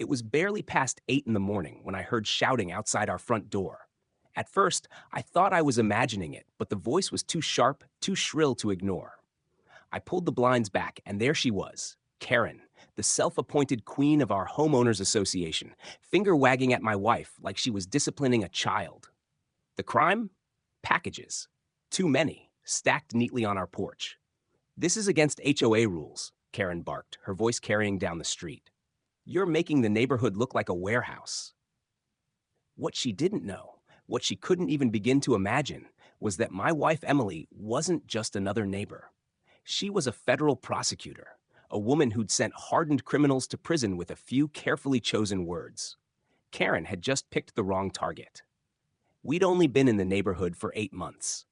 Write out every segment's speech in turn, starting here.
It was barely past 8 in the morning when I heard shouting outside our front door. At first, I thought I was imagining it, but the voice was too sharp, too shrill to ignore. I pulled the blinds back, and there she was, Karen, the self-appointed queen of our homeowners association, finger wagging at my wife like she was disciplining a child. The crime? Packages. Too many, stacked neatly on our porch. "This is against HOA rules," Karen barked, her voice carrying down the street. "You're making the neighborhood look like a warehouse." What she didn't know, what she couldn't even begin to imagine, was that my wife Emily wasn't just another neighbor. She was a federal prosecutor, a woman who'd sent hardened criminals to prison with a few carefully chosen words. Karen had just picked the wrong target. We'd only been in the neighborhood for 8 months.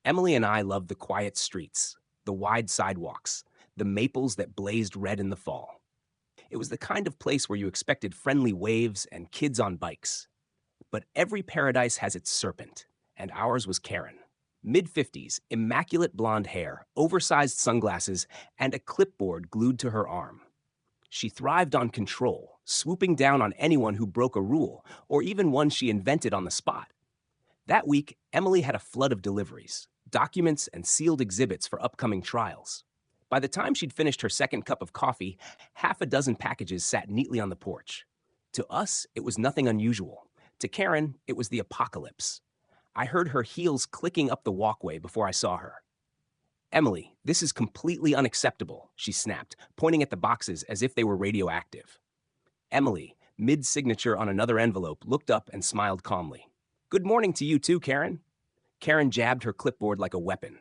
Emily and I loved the quiet streets, the wide sidewalks, the maples that blazed red in the fall. It was the kind of place where you expected friendly waves and kids on bikes. But every paradise has its serpent, and ours was Karen. Mid-50s, immaculate blonde hair, oversized sunglasses, and a clipboard glued to her arm. She thrived on control, swooping down on anyone who broke a rule, or even one she invented on the spot. That week, Emily had a flood of deliveries, documents, and sealed exhibits for upcoming trials. By the time she'd finished her second cup of coffee, half a dozen packages sat neatly on the porch. To us, it was nothing unusual. To Karen, it was the apocalypse. I heard her heels clicking up the walkway before I saw her. "Emily, this is completely unacceptable," she snapped, pointing at the boxes as if they were radioactive. Emily, mid-signature on another envelope, looked up and smiled calmly. "Good morning to you too, Karen." Karen jabbed her clipboard like a weapon.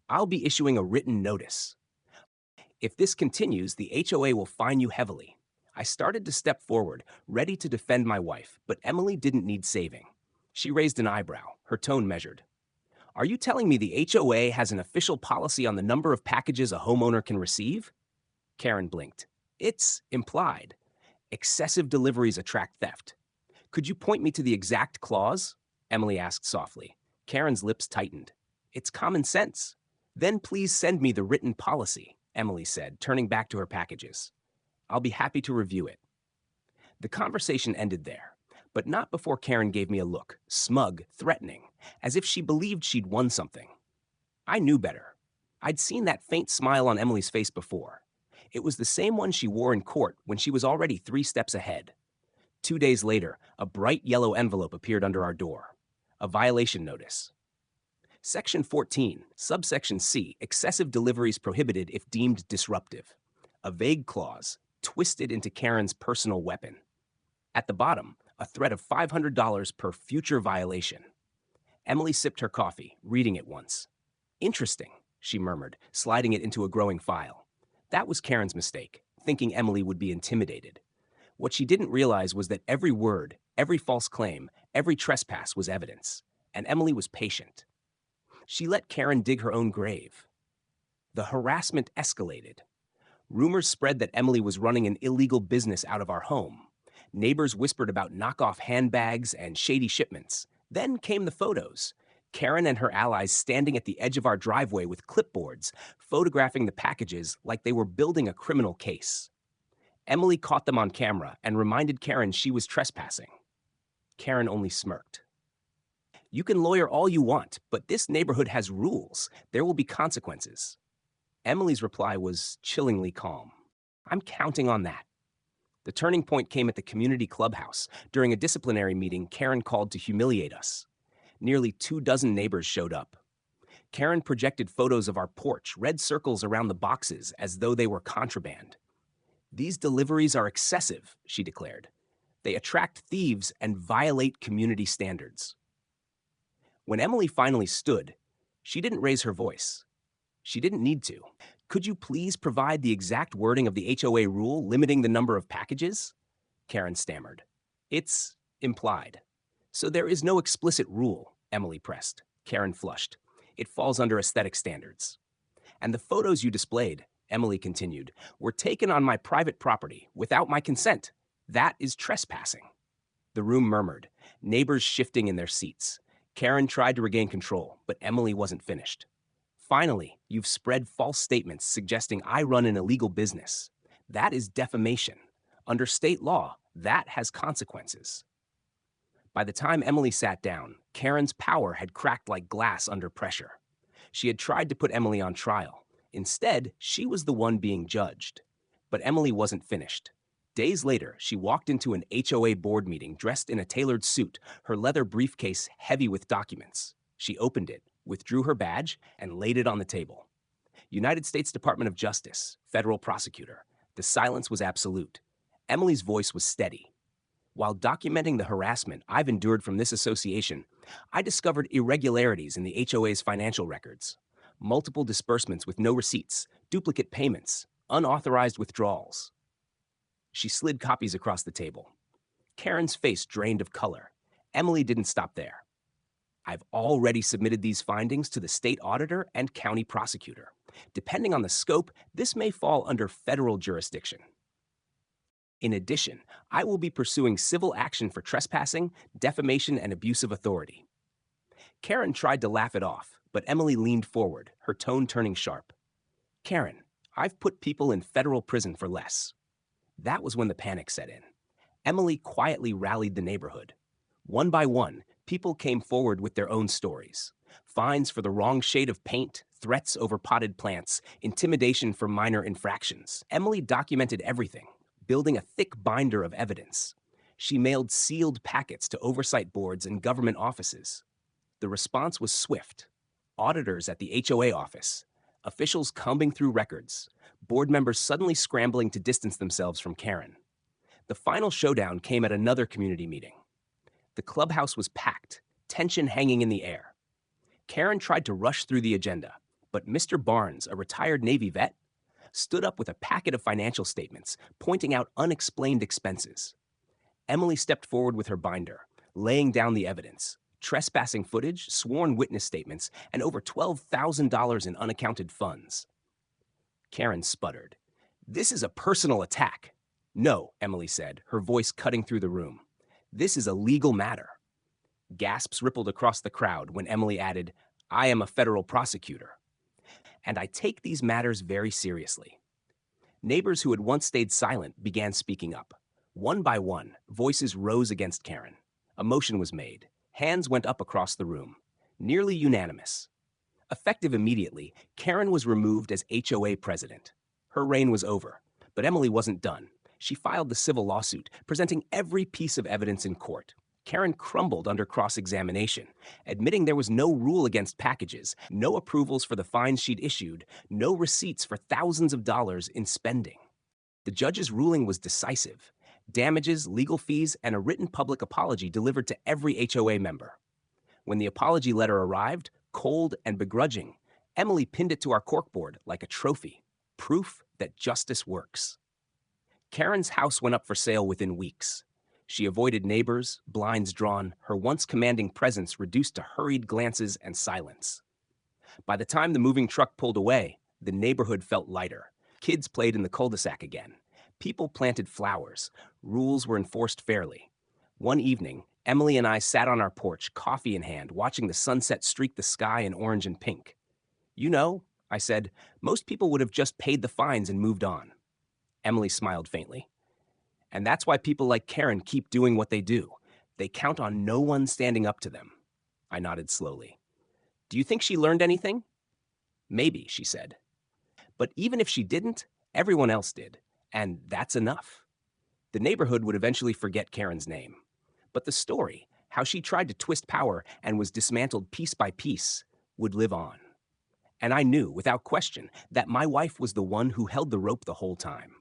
"I'll be issuing a written notice. If this continues, the HOA will fine you heavily." I started to step forward, ready to defend my wife, but Emily didn't need saving. She raised an eyebrow, her tone measured. "Are you telling me the HOA has an official policy on the number of packages a homeowner can receive?" Karen blinked. "It's implied. Excessive deliveries attract theft." "Could you point me to the exact clause?" Emily asked softly. Karen's lips tightened. "It's common sense." "Then please send me the written policy," Emily said, turning back to her packages. "I'll be happy to review it." The conversation ended there, but not before Karen gave me a look, smug, threatening, as if she believed she'd won something. I knew better. I'd seen that faint smile on Emily's face before. It was the same one she wore in court when she was already 3 steps ahead. 2 days later, a bright yellow envelope appeared under our door. A violation notice. Section 14, subsection C, excessive deliveries prohibited if deemed disruptive. A vague clause, twisted into Karen's personal weapon. At the bottom, a threat of $500 per future violation. Emily sipped her coffee, reading it once. "Interesting," she murmured, sliding it into a growing file. That was Karen's mistake, thinking Emily would be intimidated. What she didn't realize was that every word, every false claim, every trespass was evidence, and Emily was patient. She let Karen dig her own grave. The harassment escalated. Rumors spread that Emily was running an illegal business out of our home. Neighbors whispered about knockoff handbags and shady shipments. Then came the photos. Karen and her allies standing at the edge of our driveway with clipboards, photographing the packages like they were building a criminal case. Emily caught them on camera and reminded Karen she was trespassing. Karen only smirked. "You can lawyer all you want, but this neighborhood has rules. There will be consequences." Emily's reply was chillingly calm. "I'm counting on that." The turning point came at the community clubhouse. During a disciplinary meeting, Karen called to humiliate us. Nearly 24 neighbors showed up. Karen projected photos of our porch, red circles around the boxes as though they were contraband. "These deliveries are excessive," she declared. "They attract thieves and violate community standards." When Emily finally stood, she didn't raise her voice. She didn't need to. "Could you please provide the exact wording of the HOA rule limiting the number of packages?" Karen stammered. "It's implied." "So there is no explicit rule," Emily pressed. Karen flushed. "It falls under aesthetic standards." "And the photos you displayed," Emily continued, "were taken on my private property without my consent. That is trespassing." The room murmured, neighbors shifting in their seats. Karen tried to regain control, but Emily wasn't finished. "Finally, you've spread false statements suggesting I run an illegal business. That is defamation. Under state law, that has consequences. By the time Emily sat down, Karen's power had cracked like glass under pressure. She had tried to put Emily on trial. Instead, she was the one being judged. But Emily wasn't finished. Days later, she walked into an HOA board meeting dressed in a tailored suit, her leather briefcase heavy with documents. She opened it, withdrew her badge, and laid it on the table. United States Department of Justice, federal prosecutor. The silence was absolute. Emily's voice was steady. While documenting the harassment I've endured from this association, I discovered irregularities in the HOA's financial records. Multiple disbursements with no receipts, duplicate payments, unauthorized withdrawals. She slid copies across the table. Karen's face drained of color. Emily didn't stop there. I've already submitted these findings to the state auditor and county prosecutor. Depending on the scope, this may fall under federal jurisdiction. In addition, I will be pursuing civil action for trespassing, defamation, and abuse of authority. Karen tried to laugh it off, but Emily leaned forward, her tone turning sharp. Karen, I've put people in federal prison for less. That was when the panic set in. Emily quietly rallied the neighborhood. One by one, people came forward with their own stories. Fines for the wrong shade of paint, threats over potted plants, intimidation for minor infractions. Emily documented everything, building a thick binder of evidence. She mailed sealed packets to oversight boards and government offices. The response was swift. Auditors at the HOA office, officials combing through records, board members suddenly scrambling to distance themselves from Karen. The final showdown came at another community meeting. The clubhouse was packed, tension hanging in the air. Karen tried to rush through the agenda, but Mr. Barnes, a retired Navy vet, stood up with a packet of financial statements, pointing out unexplained expenses. Emily stepped forward with her binder, laying down the evidence, trespassing footage, sworn witness statements, and over $12,000 in unaccounted funds. Karen sputtered. This is a personal attack. No, Emily said, her voice cutting through the room. This is a legal matter. Gasps rippled across the crowd when Emily added, I am a federal prosecutor. And I take these matters very seriously. Neighbors who had once stayed silent began speaking up. One by one, voices rose against Karen. A motion was made. Hands went up across the room. Nearly unanimous. Effective immediately, Karen was removed as HOA president. Her reign was over, but Emily wasn't done. She filed the civil lawsuit, presenting every piece of evidence in court. Karen crumbled under cross-examination, admitting there was no rule against packages, no approvals for the fines she'd issued, no receipts for thousands of dollars in spending. The judge's ruling was decisive. Damages, legal fees, and a written public apology delivered to every HOA member. When the apology letter arrived, cold and begrudging, Emily pinned it to our corkboard like a trophy, proof that justice works. Karen's house went up for sale within weeks. She avoided neighbors, blinds drawn, her once commanding presence reduced to hurried glances and silence. By the time the moving truck pulled away, the neighborhood felt lighter. Kids played in the cul-de-sac again. People planted flowers. Rules were enforced fairly. One evening, Emily and I sat on our porch, coffee in hand, watching the sunset streak the sky in orange and pink. You know, I said, most people would have just paid the fines and moved on. Emily smiled faintly. And that's why people like Karen keep doing what they do. They count on no one standing up to them. I nodded slowly. Do you think she learned anything? Maybe, she said. But even if she didn't, everyone else did. And that's enough. The neighborhood would eventually forget Karen's name. But the story, how she tried to twist power and was dismantled piece by piece, would live on. And I knew, without question, that my wife was the one who held the rope the whole time.